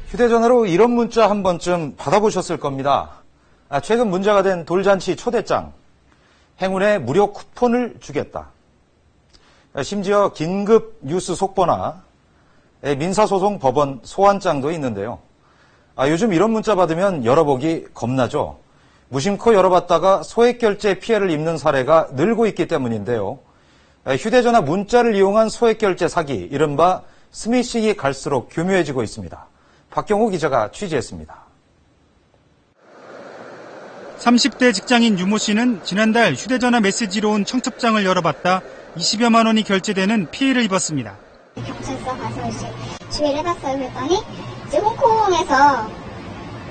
휴대전화로 이런 문자 한 번쯤 받아보셨을 겁니다. 최근 문제가 된 돌잔치 초대장. 행운의 무료 쿠폰을 주겠다. 심지어 긴급 뉴스 속보나 민사소송 법원 소환장도 있는데요. 요즘 이런 문자 받으면 열어보기 겁나죠. 무심코 열어봤다가 소액결제 피해를 입는 사례가 늘고 있기 때문인데요. 휴대전화 문자를 이용한 소액결제 사기, 이른바 스미싱이 갈수록 교묘해지고 있습니다. 박경호 기자가 취재했습니다. 30대 직장인 유모 씨는 지난달 휴대전화 메시지로 온 청첩장을 열어봤다 20여만 원이 결제되는 피해를 입었습니다. 경찰서 가서 이제 주의를 해봤어요. 그랬더니 이제 홍콩에서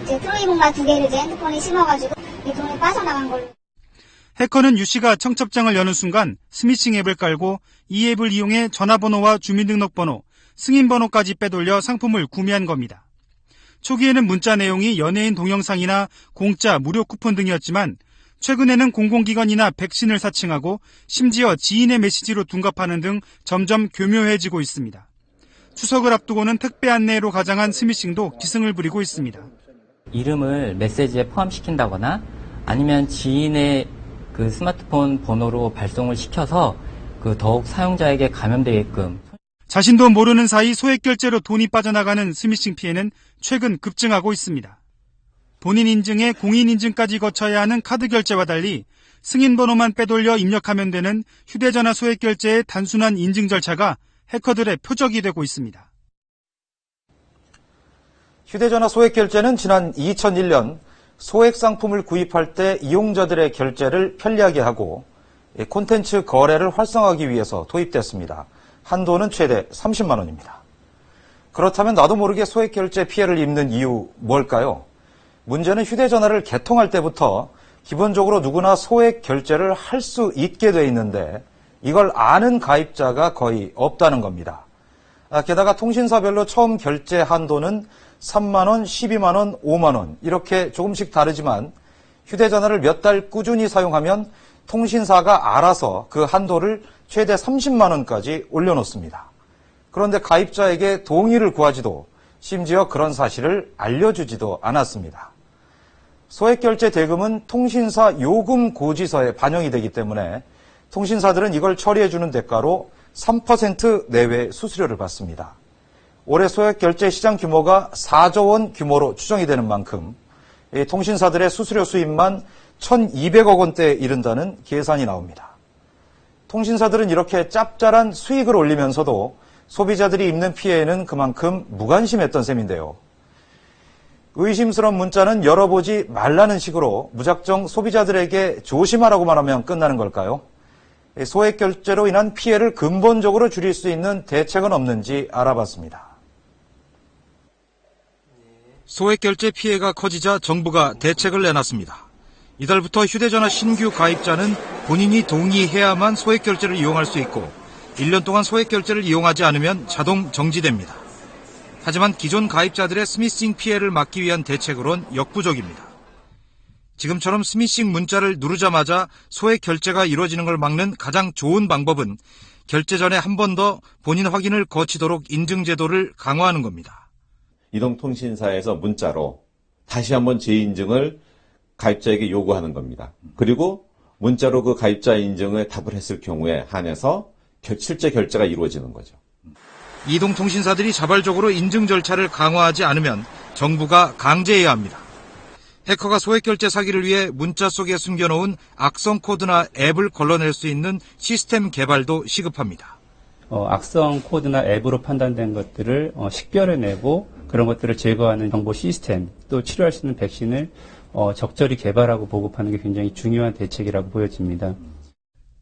이제 트로이봉가 2개를 이제 핸드폰에 심어가지고 이 돈이 빠져나간 걸로. 해커는 유 씨가 청첩장을 여는 순간 스미싱 앱을 깔고 이 앱을 이용해 전화번호와 주민등록번호, 승인번호까지 빼돌려 상품을 구매한 겁니다. 초기에는 문자 내용이 연예인 동영상이나 공짜 무료 쿠폰 등이었지만 최근에는 공공기관이나 백신을 사칭하고 심지어 지인의 메시지로 둔갑하는 등 점점 교묘해지고 있습니다. 추석을 앞두고는 택배 안내로 가장한 스미싱도 기승을 부리고 있습니다. 이름을 메시지에 포함시킨다거나 아니면 지인의 그 스마트폰 번호로 발송을 시켜서 더욱 사용자에게 감염되게끔. 자신도 모르는 사이 소액결제로 돈이 빠져나가는 스미싱 피해는 최근 급증하고 있습니다. 본인 인증에 공인 인증까지 거쳐야 하는 카드 결제와 달리 승인번호만 빼돌려 입력하면 되는 휴대전화 소액결제의 단순한 인증 절차가 해커들의 표적이 되고 있습니다. 휴대전화 소액결제는 지난 2001년 소액 상품을 구입할 때 이용자들의 결제를 편리하게 하고 콘텐츠 거래를 활성화하기 위해서 도입됐습니다. 한도는 최대 30만 원입니다. 그렇다면 나도 모르게 소액결제 피해를 입는 이유 뭘까요? 문제는 휴대전화를 개통할 때부터 기본적으로 누구나 소액결제를 할 수 있게 돼 있는데 이걸 아는 가입자가 거의 없다는 겁니다. 게다가 통신사별로 처음 결제 한도는 3만 원, 12만 원, 5만 원 이렇게 조금씩 다르지만 휴대전화를 몇 달 꾸준히 사용하면 통신사가 알아서 그 한도를 최대 30만 원까지 올려놓습니다. 그런데 가입자에게 동의를 구하지도 심지어 그런 사실을 알려주지도 않았습니다. 소액결제 대금은 통신사 요금 고지서에 반영이 되기 때문에 통신사들은 이걸 처리해주는 대가로 3% 내외 수수료를 받습니다. 올해 소액결제 시장 규모가 4조 원 규모로 추정이 되는 만큼 통신사들의 수수료 수입만 1,200억 원대에 이른다는 계산이 나옵니다. 통신사들은 이렇게 짭짤한 수익을 올리면서도 소비자들이 입는 피해에는 그만큼 무관심했던 셈인데요. 의심스러운 문자는 열어보지 말라는 식으로 무작정 소비자들에게 조심하라고만 하면 끝나는 걸까요? 소액결제로 인한 피해를 근본적으로 줄일 수 있는 대책은 없는지 알아봤습니다. 소액결제 피해가 커지자 정부가 대책을 내놨습니다. 이달부터 휴대전화 신규 가입자는 본인이 동의해야만 소액결제를 이용할 수 있고 1년 동안 소액결제를 이용하지 않으면 자동 정지됩니다. 하지만 기존 가입자들의 스미싱 피해를 막기 위한 대책으론 역부족입니다. 지금처럼 스미싱 문자를 누르자마자 소액결제가 이루어지는 걸 막는 가장 좋은 방법은 결제 전에 한 번 더 본인 확인을 거치도록 인증 제도를 강화하는 겁니다. 이동통신사에서 문자로 다시 한번 재인증을 가입자에게 요구하는 겁니다. 그리고 문자로 그 가입자 인증을 답을 했을 경우에 한해서 실제 결제가 이루어지는 거죠. 이동통신사들이 자발적으로 인증 절차를 강화하지 않으면 정부가 강제해야 합니다. 해커가 소액결제 사기를 위해 문자 속에 숨겨놓은 악성 코드나 앱을 걸러낼 수 있는 시스템 개발도 시급합니다. 악성 코드나 앱으로 판단된 것들을 식별해내고 그런 것들을 제거하는 정보 시스템, 또 치료할 수 있는 백신을 적절히 개발하고 보급하는 게 굉장히 중요한 대책이라고 보여집니다.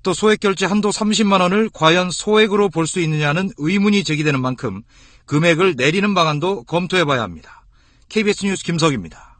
또 소액결제 한도 30만 원을 과연 소액으로 볼 수 있느냐는 의문이 제기되는 만큼 금액을 내리는 방안도 검토해봐야 합니다. KBS 뉴스 김석입니다.